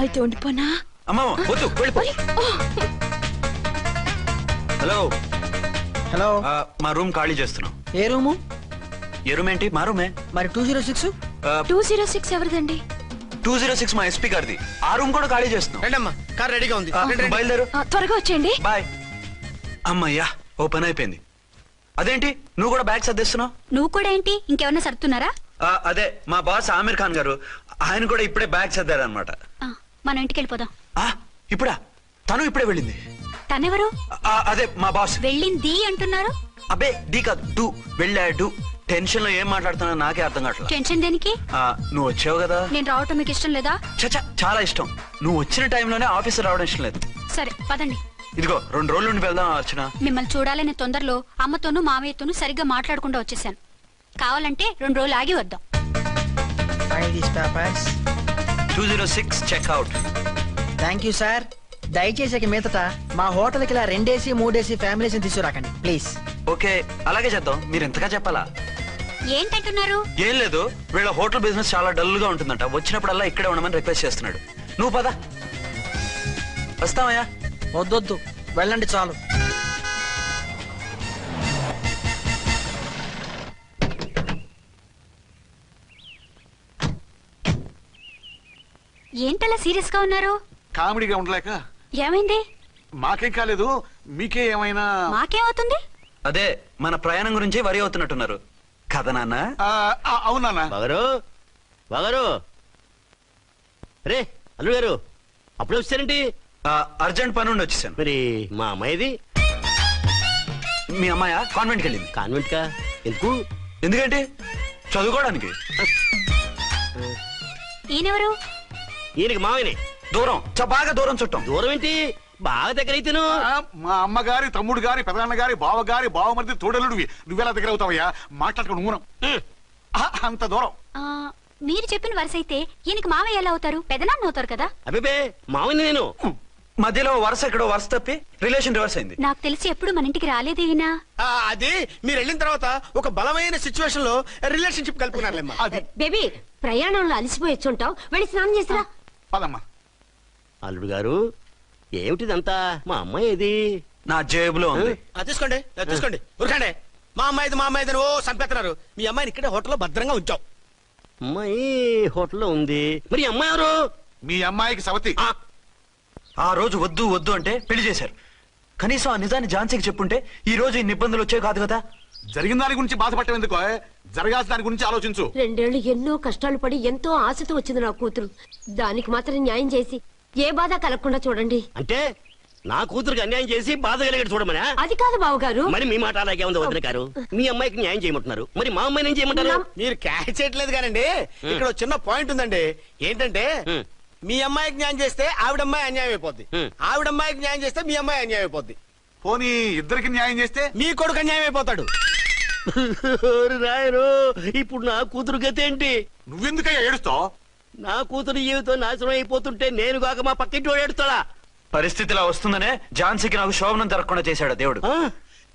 అయితే ఉండిపోనా? అమ్మా వద్దు, వెళ్ళిపో. హలో హలో, మా రూమ్ ఖాళీ చేస్తున్నాం. ఏ రూము? ఏ రూమ్ ఏంటి? మా రూమే. మరి 206? 206 ఎవరిదండి? 206 మా ఎస్పీ గారిది. ఆ రూమ్ కూడా ఖాళీ చేస్తున్నాం. రండమ్మా, కార్ రెడీగా ఉంది, బయలుదేరు. త్వరగా వచ్చేయండి. బాయ్. అమ్మయ్యా, ఓ పని అయిపోయింది. అదేంటి నువ్వు కూడా బ్యాగ్ సర్దేస్తున్నావు? నువ్వు కూడా ఏంటి, ఇంకెవరన్నా సర్దుతున్నారా? అదే మా బాస్ ఆమీర్ ఖాన్ గారు, ఆయన కూడా ఇప్పుడే బ్యాగ్ సర్దారనమాట. మనం ఇంటికి వెళ్ళిపోదాం. ఇప్పుడా? తను ఇప్పుడే వెళ్ళింది. తనెవరు? అదే మా బాస్. వెళ్ళింది అంటున్నారు. అబ్బే డీ కాదు, డూ. వెళ్ళాడు. టెన్షన్ లో ఏం మాట్లాడుతున్నా నాకే అర్థం కావట్లేదు. టెన్షన్ దేనికి? నువ్వు వచ్చావు కదా. నేను రావటం మీకు ఇష్టం లేదా? చచ్చా, చాలా ఇష్టం. నువ్వు వచ్చిన టైంలోనే ఆఫీస్ రావడం ఇష్టం లేదు. సరే పదండి. ఇదిగో 2 రోజుల నుండి వెళ్దాం అర్చన. మిమ్మల్ని చూడాలనే తొందరలో అమ్మతోనూ మామయ్యతోనూ సరిగ్గా మాట్లాడకుండా వచ్చేసాను. కావాలంటే 2 రోజులు ఆగి వద్దాం. 206 చెక్అవుట్. Thank you sir. దయచేసి మీదట మా హోటల్ కి ఇలా 2 AC 3 AC ఫ్యామిలీస్ తీసుకురాకండి ప్లీజ్. ఓకే, అలాగే చేద్దాం. మీరు ఎంతగా చెప్పాలా? ఏంటంటున్నారు? ఏం లేదు, వీళ్ళ హోటల్ బిజినెస్ చాలా డల్ గా ఉంటుందంట. వచ్చినప్పుడల్లా ఇక్కడే ఉండమని రిక్వెస్ట్ చేస్తున్నాడు. నువ్వు పద. వస్తావయ్యా? వద్దొద్దు, వెళ్ళండి చాలు. ఏంటలా సీరియస్ గా ఉన్నారు? కామెడీగా ఉండలేక. ఏమైంది? మాకేం కాలేదు, మీకే ఏమైనా? మాకేమవుతుంది? అదే మన ప్రయాణం గురించి వరి అవుతున్నట్టున్నారు కదా నాన్న? అవునా బాగారు? బాగారు రే అల్లు గారు, అప్పుడే వచ్చారేంటి? అర్జెంట్ పని ఉండి వచ్చేసాను. మరి మా అమ్మాయిది? మీ అమ్మాయ కాన్వెంట్కి వెళ్ళింది. కాన్వెంట్ కా? ఎందుకు? ఎందుకంటే చదువుకోవడానికి. ఈయనెవరు? ఈయనకి మామయ్యనే. దూరం, బాగా దూరం చుట్టాం. దూరం ఏంటి, బాగా దగ్గర అయితేను. మా అమ్మగారి, తమ్ముడు గారి, పెదనాన్న గారి, బావగారి, బావమరిది, తోడలుడివి. నువ్వెలా దగ్గర అవుతావయ్యా? మాట్లాడుకుని ఊనం అంత దూరం. మీరు చెప్పిన వరుస అయితే ఈయనకి మామయ్య ఎలా అవుతారు? పెదనాన్న అవుతారు కదా. అబ్బే మామయ్య నేను. మధ్యలో వరుస ఎక్కడో వరుస తప్పి రిలేషన్ రివర్స్ అయింది. నాకు తెలిసి ఎప్పుడు మన ఇంటికి రాలేదు ఈయన. అది మీరు వెళ్ళిన తర్వాత ఒక బలమైన సిచ్యువేషన్ లో రిలేషన్షిప్ కలుపుకున్నారులేమ్మా. బేబీ, ప్రయాణంలో అలసిపోయి వచ్చుంటావు, వెళ్ళి స్నానం చేసిరా. పదమ్మా. అల్లుడు గారు, ఏమిటిదంతా? మా అమ్మాయి ఏది? నా జేబులో ఉంది. తీసుకోండి తీసుకోండి, ఉరకండి. మా అమ్మాయిది ఓ సంపెత్తనారు. మీ అమ్మాయిని ఇక్కడే హోటల్లో భద్రంగా ఉంచావు. అమ్మాయి హోటల్లో ఉంది. మరి అమ్మాయి ఎవరు? మీ అమ్మాయికి సవతి. ఆ రోజు వద్దు వద్దు అంటే పెళ్లి చేశారు. కనీసం ఆ నిజాన్ని ఝాన్సీకి చెప్పుంటే ఈ రోజు ఇన్ని ఇబ్బందులు వచ్చే కాదు కదా. జరిగిన దాని గురించి బాధపడటం ఎందుకో, జరగాల్సిన దాని గురించి ఆలోచించు. 2 ఏళ్లు ఎన్నో కష్టాలు పడి ఎంతో ఆశతో వచ్చింది నా కూతురు. దానికి మాత్రం న్యాయం చేసి ఏ బాధ కలగకుండా చూడండి. అంటే నా కూతురికి అన్యాయం చేసి బాధ కలిగేది చూడమనా? అది కాదు బావగారు. మరి మీ మాట అలాగే ఉంది వదిన గారు. మీ అమ్మాయికి న్యాయం చేయమంటున్నారు, మరి మా అమ్మాయిని ఏం చేయమంటారు? మీరు క్యాచ్ చేయట్లేదు కానండి. ఇక్కడ చిన్న పాయింట్ ఉందండి. ఏంటంటే మీ అమ్మాయికి న్యాయం చేస్తే ఆవిడమ్మాయి అన్యాయం అయిపోద్ది, ఆవిడమ్మాయికి న్యాయం చేస్తే మీ అమ్మాయి అన్యాయం అయిపోద్ది. పోనీ ఇద్దరికి న్యాయం చేస్తే మీ కొడుకు అన్యాయం అయిపోతాడు. రాయరు, ఇప్పుడు నా కూతురు గతి ఏంటి? నువ్వెందుకయ్యా ఏడుస్తావు? నా కూతురు జీవితం నాశనం అయిపోతుంటే నేను కాక మా పక్కింటి వాడు ఏడుతాడా? పరిస్థితిలా వస్తుందనే ఝాన్సీకి నాకు శోభనం జరగకుండా చేశాడు దేవుడు.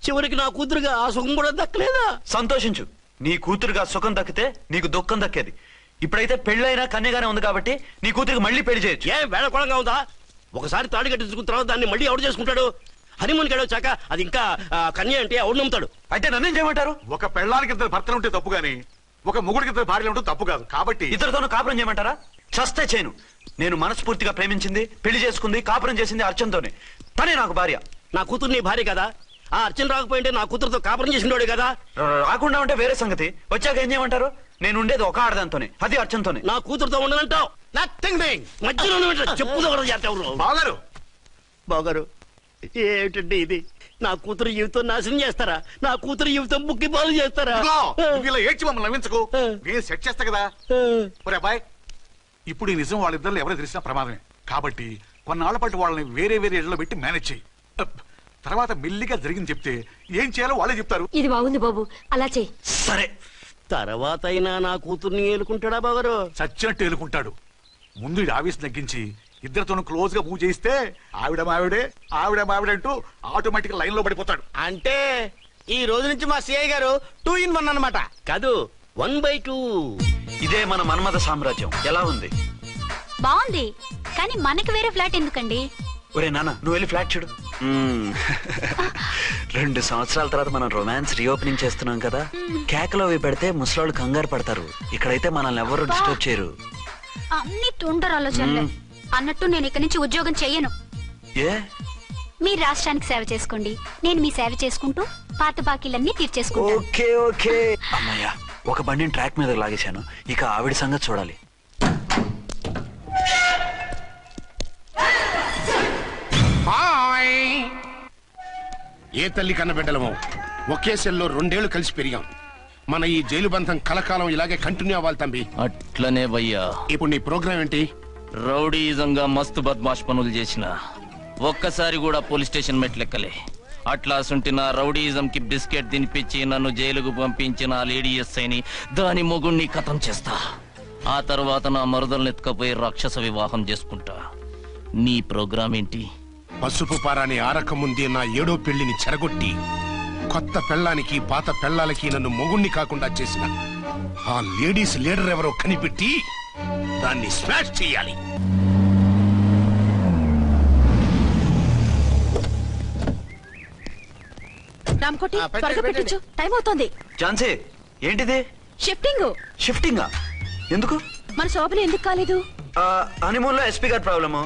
చివరికి నా కూతురుగా ఆ సుఖం కూడా దక్కలేదా? సంతోషించు, నీ కూతురుగా సుఖం దక్కితే నీకు దుఃఖం దక్కేది. ఇప్పుడైతే పెళ్ళైనా కన్యగానే ఉంది కాబట్టి నీ కూతురికి మళ్ళీ పెళ్లి చేయొచ్చు. ఏ వేళకోళంగా ఉందా? ఒకసారి తాడు కట్టించుకున్న తర్వాత దాన్ని మళ్ళీ ఎవడు చేసుకుంటాడు? హనీమూన్ గడ వచ్చాక అది ఇంకా కన్య అంటే ఎవడు నమ్ముతాడు? అయితే నన్నేం చేయమంటారు? ఒక పెళ్ళానికి ఇద్దరు భర్తలు ఉంటే తప్పు గాని ఒక మొగుడికి ఇద్దరు భార్యలు ఉంటే తప్పు కాదు. కాబట్టి ఇద్దరితోనూ కాపురం చేయమంటారా? చస్తే చేయను. నేను మనస్ఫూర్తిగా ప్రేమించింది, పెళ్లి చేసుకుంది, కాపురం చేసింది అర్చనతోనే. తనే నాకు భార్య. నా కూతురు నీ భార్య కదా? ఆ అర్చన రాకపోయింటే నా కూతురుతో కాపురం చేసిండోడే కదా? రాకుండా ఉంటే వేరే సంగతి. వచ్చాక ఏం చేయమంటారు? నేను ఉండేది ఒక ఆడదాంతోనే, అది అర్చనతోనే. నా కూతురుతో ఉండనంటావు? నథింగ్ మధ్యలో చెప్పుదో కూడా చేస్తావు. బాగారు బాగారు ఏమిటండి ఇది? నా కూతురు జీవితం నాశనం చేస్తారా? నా కూతురు జీవితం బుక్కి పాలు చేస్తారా? ఇలా ఏడ్చి మమ్మల్ని నవ్వించకు, నేను సెట్ చేస్తా కదా. ఒరే అబ్బాయి, ఇప్పుడు ఈ నిజం వాళ్ళిద్దరు ఎవరో తెలిసినా ప్రమాదమే. కాబట్టి కొన్నాళ్ల పాటు వాళ్ళని వేరే వేరే ఇళ్లలో పెట్టి మేనేజ్ చేయి. తర్వాత మెల్లిగా జరిగింది చెప్తే ఏం చేయాలో వాళ్ళే చెప్తారు. ఇది బాగుంది బాబు, అలా చెయ్యి. సరే, తర్వాత అయినా నా కూతుర్ని ఏలుకుంటాడా బాగారు? చచ్చినట్టు ఏలుకుంటాడు. ముందు ఈ ఆవేశం తగ్గించి ఇద్దరితోనూ క్లోజ్ గా మూవ్ చేయిస్తే ఆవిడ మావిడంటూ ఆటోమేటిక్ లైన్ లో పడిపోతాడు. అంటే ఈ రోజు నుంచి మా సిఐ గారు 2 in 1 అన్నమాట. కాదు, 1/2. ఇదే మన మన్మథ సామ్రాజ్యం. ఎలా ఉంది? బాగుంది, కానీ మనకి వేరే ఫ్లాట్ ఎందుకండి? ఒరే నాన్న, నువ్వు వెళ్ళి ఫ్లాట్ చూడు. 2 సంవత్సరాల తర్వాత మనం రొమాన్స్ రీఓపెనింగ్ చేస్తున్నాం కదా. కేకలో అవి పెడితే ముసలాళ్ళు కంగారు పడతారు. ఇక్కడైతే మనల్ని ఎవరు డిస్టర్బ్ చేయరు. అన్ని తొందర ఆలోచనలే. అన్నట్టు నేను ఇక్కడి నుంచి ఉద్యోగం చెయ్యను. ఏ? మీరు రాష్ట్రానికి సేవ చేసుకోండి, నేను మీ సేవ చేసుకుంటూ పాత బాకీలన్నీ తీర్చేసుకుంటాను. Okay okay. అమ్మయ్య, ఒక బండిని ట్రాక్ మీద లాగేశాను. ఇక ఆవిడ సంగతి చూడాలి. ఏ తల్లి కన్న బిడ్డలమో ఒకే సెల్లో 2 ఏళ్లు కలిసి పెరిగాం. మన ఈ జైలు బంధం కలకాలం ఇలాగే కంటిన్యూ అవ్వాలి తంబి. అట్లనే భయ్యా. ఇప్పుడు నీ ప్రోగ్రామ్ ఏంటి? రౌడీజంగా మస్తు బద్మాష్ పనులు చేసిన ఒక్కసారి కూడా పోలీస్ స్టేషన్ మెట్లెక్కలే. అట్లా సుంటి నా రౌడీజం కి బిస్కెట్ తినిపించి నన్ను జైలుకు పంపించిన లేడీ ఎస్ఐని దాని మొగుణ్ణి ఖతం చేస్తా. ఆ తర్వాత నా మరుదలను ఎత్తుకపోయి రాక్షస వివాహం చేసుకుంటా. నీ ప్రోగ్రామ్ ఏంటి? పసుపు పారాని ఆరక ముందే నా 7వ పెళ్లిని చెరగొట్టి కొత్త పెళ్ళానికి పాత పెళ్ళాలకి నన్ను మొగుణ్ణి కాకుండా చేసిన ఆ లేడీస్ లీడర్ ఎవరో కనిపెట్టి దాన్ని స్మాష్ చేయాలి. రామ్కోటి, త్వరగా పెట్టించు, టైం అవుతోంది. ఝాన్సీ, ఏంటిది? షిఫ్టింగా? ఎందుకు? మన శోభన ఎందుకు కాలేదు? హనీమూన్ లో ఎస్పీ గారి ప్రాబ్లము,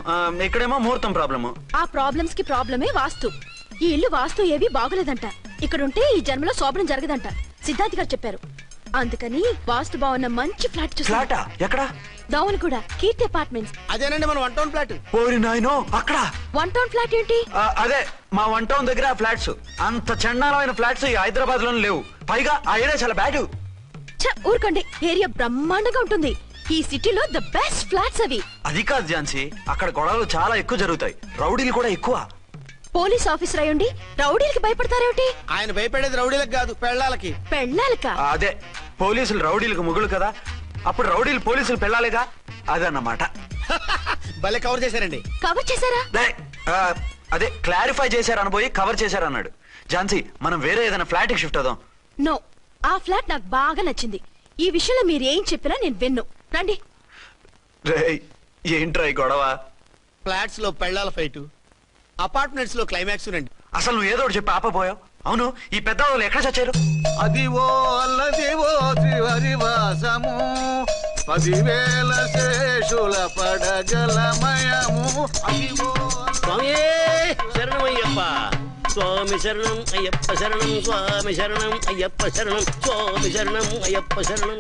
ఇక్కడేమో ముహూర్తం ప్రాబ్లము. ఆ ప్రాబ్లమ్స్ కి ప్రాబ్లమే వాస్తు. ఈ ఇల్లు వాస్తు ఏవి బాగోలేదంట. ఇక్కడుంటే ఈ జన్మలో శోభనం జరగదంట సిద్ధాంత్ గారు చెప్పారు. అందుకని వాస్తు బాగున్న మంచి ఫ్లాట్ ఫ్లాటా? ఎక్కడ? దౌన్ కూడా కీర్తి అపార్ట్మెంట్స్. అదేనండి మన 1 టౌన్ ఫ్లాట్. ఓరి నాయనో, అక్కడ 1 టౌన్ ఫ్లాట్ ఏంటి? అదే మా 1 టౌన్ దగ్గర ఫ్లాట్స్. అంత చండాలమైన ఫ్లాట్స్ ఈ హైదరాబాద్ లో లేవు. పైగా ఆ ఏరియా చాలా బ్యాడ్. ఊరుకోండి, ఏరియా బ్రహ్మాండంగా ఉంటుంది. ఈ సిటీలో ద బెస్ట్ ఫ్లాట్స్ అవి. అది కాదు ఝాన్సీ, అక్కడ గొడవలు చాలా ఎక్కువ జరుగుతాయి. రౌడీలు కూడా ఎక్కువ. పోలీస్ ఆఫీసర్ అయ్యుండి రౌడీలకి భయపడతారేమిటి? ఆయన భయపడేది రౌడీలకు కాదు, పెళ్ళాలకి. పెళ్ళాలకా? అదే, పోలీసులు రౌడీలకు మొగులు కదా, అప్పుడు రౌడీలు పోలీసులు పెళ్ళాలిగా, అదన్నమాట. భలే కవర్ చేశారండి. కవర్ చేశారా? అదే క్లారిఫై చేశారనబోయి కవర్ చేశారన్నాడు. ఝాన్సీ, మనం వేరే ఏదైనా ఫ్లాట్ కి షిఫ్ట్ అవుదాం. నో, ఆ ఫ్లాట్ నాకు బాగా నచ్చింది. ఈ విషయంలో మీరు ఏం చెప్పినా నేను విన్ను. రండి. ఏంట్రా ఈ గొడవ? ఫ్లాట్స్ లో పెళ్ళాల ఫైట్, అపార్ట్మెంట్స్ లో క్లైమాక్స్ రండి. అసలు నువ్వు ఏదో చెప్పి ఆపపోయావు. అవును, ఈ పెద్ద వాళ్ళు ఎక్కడ చచ్చారు? అదివో అల్లదివో త్రివరివాసము 10,000 శేషుల పడగలమయము. అదివో స్వామి శరణమయ్యప్ప, స్వామి శరణం అయ్యప్ప శరణం, స్వామి శరణం అయ్యప్ప శరణం, స్వామి శరణం అయ్యప్ప శరణం.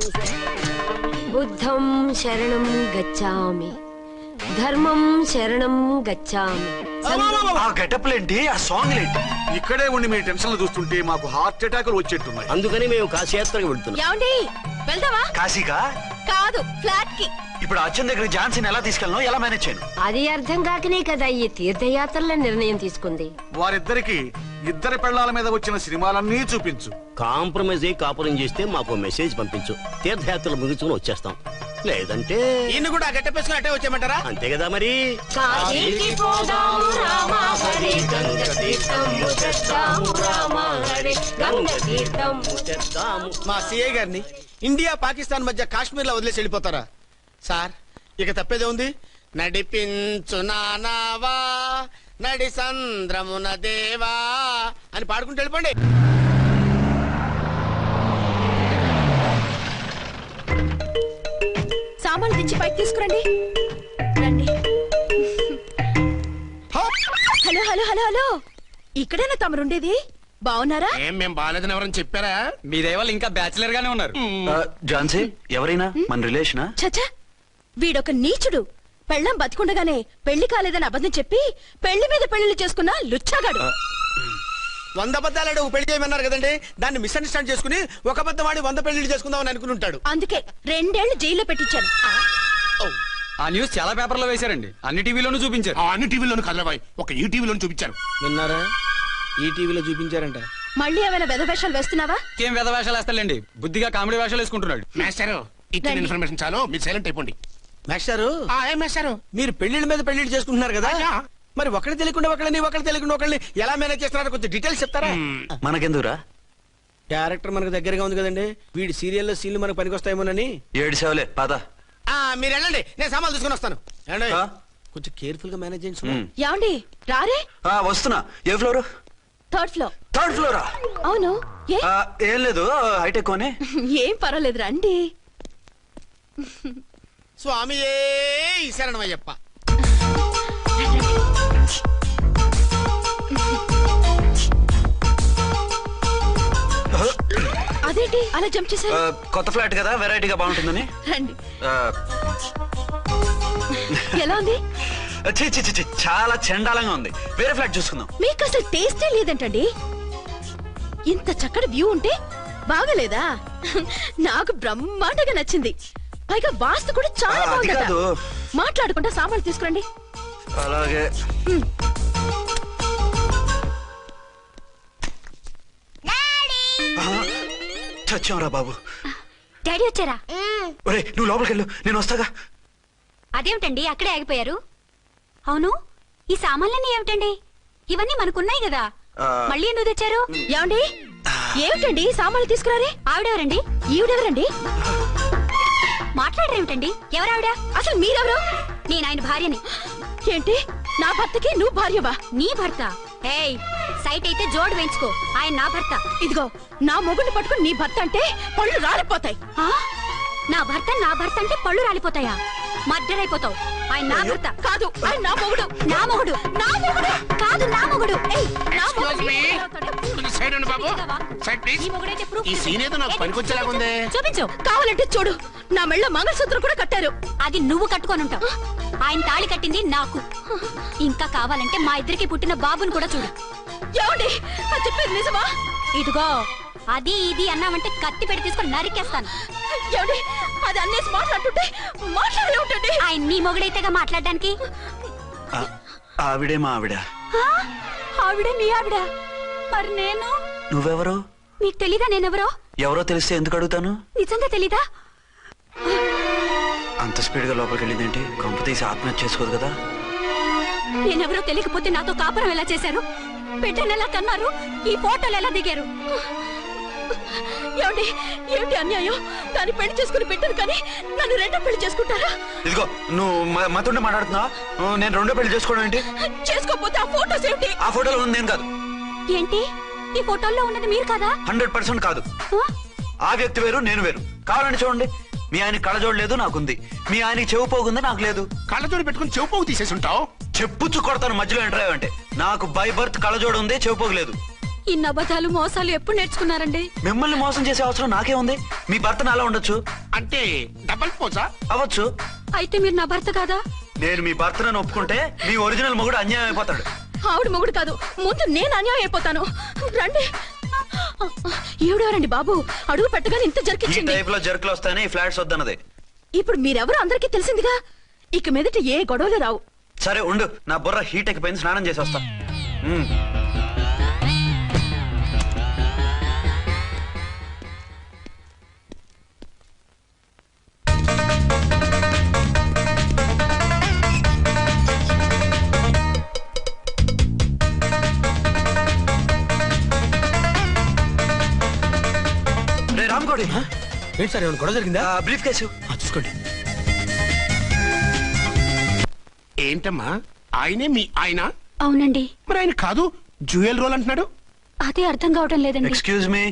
బుద్ధం శరణం గచ్చామి, ధర్మం శరణం గచ్చామి. ఆ గెటప్లేంటి, ఆ సాంగ్ ఏంటి? ఇక్కడే ఉండి మీ టెన్షన్లు చూస్తుంటే మాకు హార్ట్ అటాకులు వచ్చేట్టున్నాయి. అందుకని మేము కాశీయాత్రకు వెళ్తున్నాం. ఏమండి, వెళ్దామా? కాశీగా కాదు, ఫ్లాట్ కి. ఇప్పుడు అర్జున్ దగ్గర ఝాన్సీని ఎలా తీసుకెళ్ళను, ఎలా మేనేజ్ చేయను? అది అర్థం కాకనే కదా ఈ తీర్థయాత్రల నిర్ణయం తీసుకుంది. వారిద్దరికి ఇద్దరి పెళ్లాల మీద వచ్చిన సినిమాలన్నీ చూపించు. కాంప్రమైజ్ అయ్యి కాపురం చేస్తే మాకు మెసేజ్ పంపించు. తీర్థయాత్రలు ముగించుకుని వచ్చేస్తాం. లేదంటే ఈయన కూడా గట్టెప్పేసుకుని అట్టే వచ్చేయమంటారా? అంతే కదా మరి. కాశీకి పోదాము రామా హరి గంగ తీర్థము తెద్దాము రామా హరి గంగ తీర్థము తెద్దాము. మా సిఐ గారిని ఇండియా పాకిస్తాన్ మధ్య కాశ్మీర్ లో వదిలేసి వెళ్ళిపోతారా సార్? ఇక తప్పేదే ఉంది. నడిపించు నానావా నడి సంద్రమున దేవా అని పాడుకుంటూ వెళ్ళిపోండి. సామాన్లు దించి పైకి తీసుకురండి. రండి. హలో హలో హలో హలో, ఇక్కడేనా తమరుండేది? బాగున్నారా? ఏం మేం బాగాలేదని ఎవరని చెప్పారా? మీ దయవల్ల ఇంకా బ్యాచిలర్ గానే ఉన్నారు. ఝాన్సీ ఎవరైనా మన రిలేషనా? చచ్చా, వీడొక నీచుడు. పెళ్ళం బతికుండగానే పెళ్లి కాలేదని అబద్ధం చెప్పి పెళ్లి మీద పెళ్లిళ్ళు చేసుకున్న లుచ్చాగాడు. 100 అబద్ధాలు పెళ్లి చేయమన్నారు కదండి, దాన్ని మిస్అండర్స్టాండ్ చేసుకుని ఒక అబద్ధం వాడి 100 పెళ్లిళ్ళు చేసుకుందామని అనుకుని ఉంటాడు. అందుకే 2 ఏళ్లు జైల్లో పెట్టించాను. ఆ న్యూస్ చాలా పేపర్లో వేశారండి, అన్ని టీవీలోనూ చూపించారు. అన్ని టీవీలోనూ కదలబాయ్, ఒక ఈ టీవీలోనూ చూపించారు. విన్నారా? ఈ టీవీలో చూపించారంట. మళ్ళీ ఏమైనా వెధవేషాలు వేస్తున్నావా? ఏం వేద వేషాలు వేస్తాడండి, బుద్ధిగా కామెడీ వేషాలు వేసుకుంటున్నాడు. మాస్టారు ఇచ్చిన ఇన్ఫర్మేషన్ చాలు, మీరు సైలెంట్ అయిపోండి. మాస్టారు ఏం మాస్టారు, మీరు పెళ్లిళ్ళ మీద పెళ్లిళ్ళు చేసుకుంటున్నారు కదా, మరి ఒకళ్ళు తెలియకుండా ఒకళ్ళని తెలియకుండా ఒకళ్ళని ఎలా మేనేజ్ చేస్తున్నారో కొంచెం డీటెయిల్స్ చెప్తారా? మనకెందుకురా? క్యారెక్టర్ మనకు దగ్గరగా ఉంది కదండి, వీడి సీరియల్లో సీన్లు మనకు పనికొస్తాయేమోనని. 7 సేవలే పద. మీరు వెళ్ళండి, నేను సామాన్లు తీసుకుని వస్తాను. కొంచెం కేర్ఫుల్ గా మేనేజ్ చేయండి. యాండి రారే? వస్తున్నా. ఏ ఫ్లోర్? 3rd floor. 3rd ఫ్లోరా? అవును. ఏం లేదు, హైటెక్ కోనే. ఏం పర్వాలేదు, రండి. స్వామియే శరణమయ్యప్ప. అదేంటి అలా జంప్ చేశారు? కొత్త ఫ్లాట్ కదా, వెరైటీగా బాగుంటుందని. రండి. ఎలా ఉంది? చాలా చండాలంగా ఉంది, వేరే ఫ్లాట్ చూసుకుందాం. మీకు అసలు టేస్టే లేదంటండి. ఇంత చక్కటి వ్యూ ఉంటే బాగలేదా? నాకు బ్రహ్మాండంగా నచ్చింది. పైగా వాస్తు కూడా చాలా బాగుంది. మాట్లాడుకుంటా సామాన్లు తీసుకురండి. అలాగే. చచ్చాంరా బాబు. డాడీ వచ్చారా? ఒరే నువ్వు లోపలికి వెళ్ళు, నేను వస్తాగా. అదేమిటండి అక్కడే ఆగిపోయారు? అవును, ఈ సామాన్లన్నీ ఏమిటండి? ఇవన్నీ మనకున్నాయి కదా, మళ్ళీ ఎందుకు తెచ్చారు? ఏమండి, ఏమిటండి సామాన్లు తీసుకురారే? ఆవిడెవరండి? ఈవిడెవరండి? మాట్లాడరేమిటండి? ఎవరావిడ? అసలు మీరెవరు? నేను ఆయన భార్యని. ఏంటి, నా భర్తకి నువ్వు భార్యవా? నీ భర్త? ఏయ్, సైట్ అయితే జోడు వేయించుకో, ఆయన నా భర్త. ఇదిగో, నా మొగుడిని పట్టుకుని నీ భర్త అంటే పళ్ళు రాలిపోతాయి. నా భర్త అంటే పళ్ళు రాలిపోతాయా? మర్డర్ అయిపోతావు. ఆయన నా భర్త కాదు, ఆయన నా మొగుడు. నా మొగుడు? నా మొగుడు కాదు, నా మొగుడు. చూపించు. కావాలంటే చూడు, నా మెళ్ళ మంగళసూత్రం కూడా కట్టారు. అది నువ్వు కట్టుకొని ఉంటావు. ఆయన తాళి కట్టింది నాకు. ఇంకా కావాలంటే మా ఇద్దరికి పుట్టిన బాబుని కూడా చూడు. ఏమండి, చెప్పేది నిజమా? ఇదిగో, అది ఇది అన్నామంటే కత్తి పెట్టి తీసుకొని నరికేస్తాను. ఏమండి, అది అన్నేసి మాట్లాడుతుంటే మాట్లాడే ఉంటుంది. ఆయన నీ మొగుడైతేగా మాట్లాడడానికి. ఆవిడే మా ఆవిడ. ఆవిడే మీ ఆవిడ? మరి నేను? నువ్వెవరో నీకు తెలీదా నేనెవరో? ఎవరో తెలిస్తే ఎందుకు అడుగుతాను? నిజంగా తెలీదా? అంత స్పీడ్ గా లోపలికి వెళ్ళిందేంటి? కొంప తీసి ఆత్మహత్య చేసుకోదు కదా? నేనెవరో తెలియకపోతే నాతో కాపురం ఎలా చేశారు? బిడ్డను ఎలా కన్నారు? ఈ ఫోటోలు ఎలా దిగారు? ఏమిటి, ఏమిటి అన్యాయం? దాన్ని పెళ్లి చేసుకుని పెట్టాను కానీ నన్ను రెండో పెళ్లి చేసుకుంటారా? ఇదిగో, నువ్వు మాతోనే మాట్లాడుతున్నావా? నేను రెండో పెళ్లి చేసుకోవడం ఏంటి? చేసుకోకపోతే ఆ ఫోటోస్ ఏమిటి? ఆ ఫోటోలో ఉంది నేను కాదు. ఏంటి, ఈ ఫోటోల్లో ఉన్నది మీరు కాదా? 100% కాదు. ఆ వ్యక్తి వేరు, నేను వేరు. కావాలంటే చూడండి, మీ ఆయన కళ్ళజోడు లేదు, నాకుంది. మీ ఆయనకి చెవు పోగుంది, నాకు లేదు. కళ్ళజోడు పెట్టుకుని చెవు పోగు తీసేసి ఉంటావు. చెప్పుచ్చు కొడతాను మధ్యలో ఎంటర్ అంటే. నాకు బై బర్త్ కళ్ళజోడు ఉంది, చెవు పోగు లేదు. ఈ అబద్ధాలు మోసాలు ఎప్పుడు నేర్చుకున్నారండి? మిమ్మల్ని మోసం చేసే అవసరం నాకే ఉంది. మీ భర్తను అలా ఉండొచ్చు అంటే డబల్ పోసా అవ్వచ్చు. అయితే మీరు నా భర్త కాదా? నేను మీ భర్తను ఒప్పుకుంటే మీ ఒరిజినల్ మొగుడు అన్యాయం అయిపోతాడు. ఆవిడ మొగుడు కాదు, ముందు నేను అన్యాయం అయిపోతాను. రండి. ఈవిడెవరండి బాబు? అడుగు పెట్టగానే ఇంత జరికిచ్చింది. ఈ టైప్ లో జర్కులు వస్తాయని ఈ ఫ్లాట్స్ వద్దన్నది. ఇప్పుడు మీరెవరు అందరికీ తెలిసిందిగా, ఇక మీదట ఏ గొడవలు రావు. సరే ఉండు, నా బుర్ర హీట్ ఎక్కిపోయింది, స్నానం చేసి వస్తా. తీసుకోండి. ఏంటి సార్ ఏమైనా గొడవ జరిగిందా? బ్రీఫ్ కేసు చూసుకోండి. ఏంటమ్మా ఆయనే మీ ఆయన? అవునండి. మరి ఆయన కాదు జ్యువెల్ రోల్ అంటున్నాడు. అదే అర్థం కావడం లేదండి. Excuse me.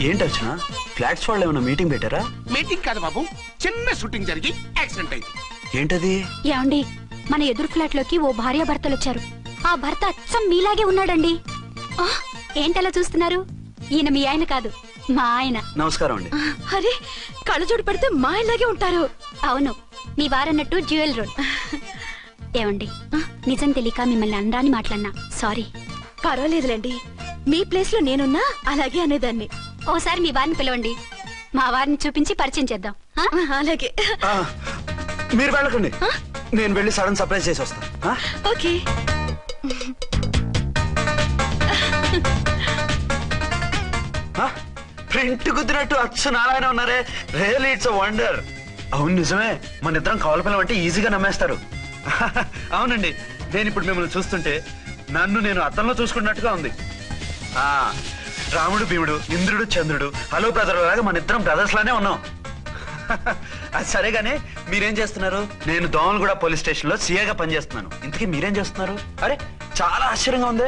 ఏంటి అర్చన, ఫ్లాట్స్ వాళ్ళు ఏమైనా మీటింగ్ పెట్టారా? మీటింగ్ కాదు బాబు, చిన్న షూటింగ్ జరిగి యాక్సిడెంట్ అయింది. ఏంటది? ఏమండి, మన ఎదురు ఫ్లాట్ లోకి ఓ భార్య భర్తలు వచ్చారు. ఆ భర్త అచ్చం మీలాగే ఉన్నాడండి. ఏంటలా చూస్తున్నారు? ఈయన మీ ఆయన కాదు, మా ఆయన. నమస్కారం అండి. అరే, కళ్ళజోడు పెడితే మా ఇలాగే ఉంటారు. అవును, మీ వారన్నట్టు జ్యువెల్ రోడ్. ఏమండి, నిజం తెలియక మిమ్మల్ని అందాన్ని మాట్లాడినా సారీ. పర్వాలేదులేండి, మీ ప్లేస్ లో నేనున్నా అలాగే అనేదాన్ని. ఓసారి మీ వారిని పిలవండి, మా వారిని చూపించి పరిచయం చేద్దాం. అలాగే. మీరు వెళ్ళకండి, నేను వెళ్ళి సడన్ సర్ప్రైజ్ చేసి వస్తాను. ఓకే. ప్రింట్ కుదిరినట్టు అచ్చు నారాయణ ఉన్నారే, రియల్లీ ఇట్స్ వండర్. అవును నిజమే, మన ఇద్దరం కవల పిల్లం అంటే ఈజీగా నమ్మేస్తారు. అవునండి, నేను ఇప్పుడు మిమ్మల్ని చూస్తుంటే నన్ను నేను అద్దంలో చూసుకున్నట్టుగా ఉంది. రాముడు భీముడు, ఇంద్రుడు చంద్రుడు, హలో బ్రదర్ లాగా మన ఇద్దరం బ్రదర్స్ లానే ఉన్నాం. అది సరేగానే మీరేం చేస్తున్నారు? నేను దోమలగూడ పోలీస్ స్టేషన్ లో సీఏగా పనిచేస్తున్నాను. ఇంతకీ మీరేం చేస్తున్నారు? అరే చాలా ఆశ్చర్యంగా ఉంది,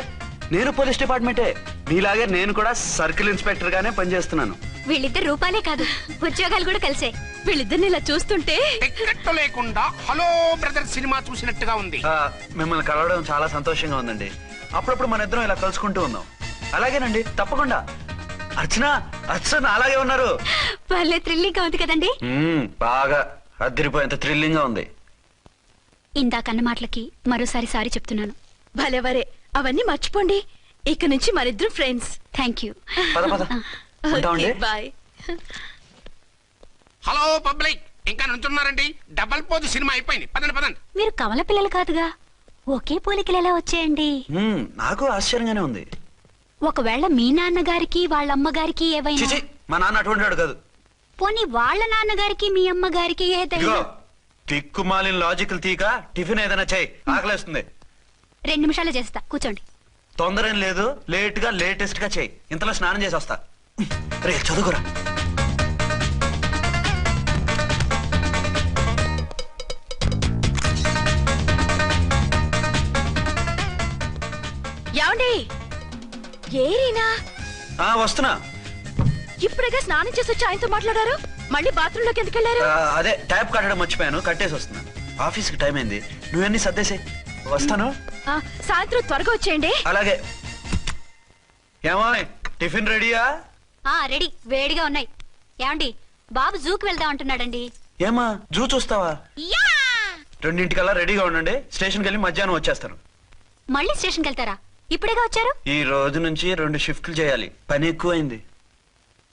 నేను పోలీస్ డిపార్ట్మెంటే, మీలాగే నేను కూడా సర్కిల్ ఇన్స్పెక్టర్ గానే పనిచేస్తున్నాను. వీళ్ళిద్దరు రూపాలే కాదు, ఉద్యోగాలు కూడా కలిసే. వీళ్ళిద్దరిని ఇలా చూస్తుంటే టికెట్ లేకుండా హలో బ్రదర్ సినిమా చూసినట్టుగా ఉంది. మిమ్మల్ని కలవడం చాలా సంతోషంగా ఉందండి. అప్పుడప్పుడు మన ఇద్దరం ఇలా కలుసుకుంటూ ఉన్నాం. అలాగేనండి, తప్పకుండా. అర్చన, అర్చన అలాగే ఉన్నారు. వాళ్ళే థ్రిల్లింగ్ గా ఉంది కదండి. బాగా అదిరిపోయేంత థ్రిల్లింగ్ గా ఉంది. ఇందాకన్న మాటలకి మరోసారి సారీ చెప్తున్నాను. భలేవరే, అవన్నీ మర్చిపోండి. ఇక నుంచి మరిద్దరు friends. Thank you. Bye. Hello public, ఇంకా నుంచున్నారండి? డబల్ పోజ్ సినిమా అయిపోయింది, పదండి పదండి. మీరు కమల పిల్లలు కాదుగా, ఒకే పోలికలు ఎలా వచ్చాయండి? నాకు ఆశ్చర్యంగానే ఉంది. ఒకవేళ మీ నాన్నగారికి వాళ్ళ అమ్మగారికి ఏవైనా? మా నాన్న అటువంటి వాడు కాదు. పోనీ వాళ్ళ నాన్నగారికి మీ అమ్మగారికి ఏదైనా? తిక్కుమాలిన లాజికల్ తీక టిఫిన్ ఏదైనా చేయి, ఆకలేస్తుంది. 2 నిమిషాలు చేస్తా, కూర్చోండి. తొందర ఏం లేదు, లేట్ గా లేటెస్ట్ గా చేయి. ఇంతలో స్నానం చేసి వస్తా. రే చదువుకురా. ఏమండి, ఏరీనా? వస్తున్నా. ఇప్పుడేగా స్నానం చేసి వచ్చి ఆయనతో మాట్లాడారు, మళ్ళీ బాత్రూమ్ లోకి ఎందుకు వెళ్ళారు? అదే ట్యాప్ కట్టడం మర్చిపోయాను, కట్టేసి వస్తున్నా. ఆఫీస్ కి టైం అయింది, నువ్వన్నీ సర్దేసే. వస్తాను. సాయంత్రం త్వరగా వచ్చేయండి. అలాగే. ఏమో టిఫిన్ రెడీయా? రెడీ, వేడిగా ఉన్నాయి. ఏమండి, బాబు జూకి వెళ్దాం అంటున్నాడండి. ఏమా జూ చూస్తావా? 2:00కల్లా రెడీగా ఉండండి, స్టేషన్కి వెళ్ళి మధ్యాహ్నం వచ్చేస్తాను. మళ్ళీ స్టేషన్కి వెళ్తారా? ఇప్పుడేగా వచ్చారు. ఈ రోజు నుంచి 2 షిఫ్ట్లు చేయాలి, పని ఎక్కువైంది.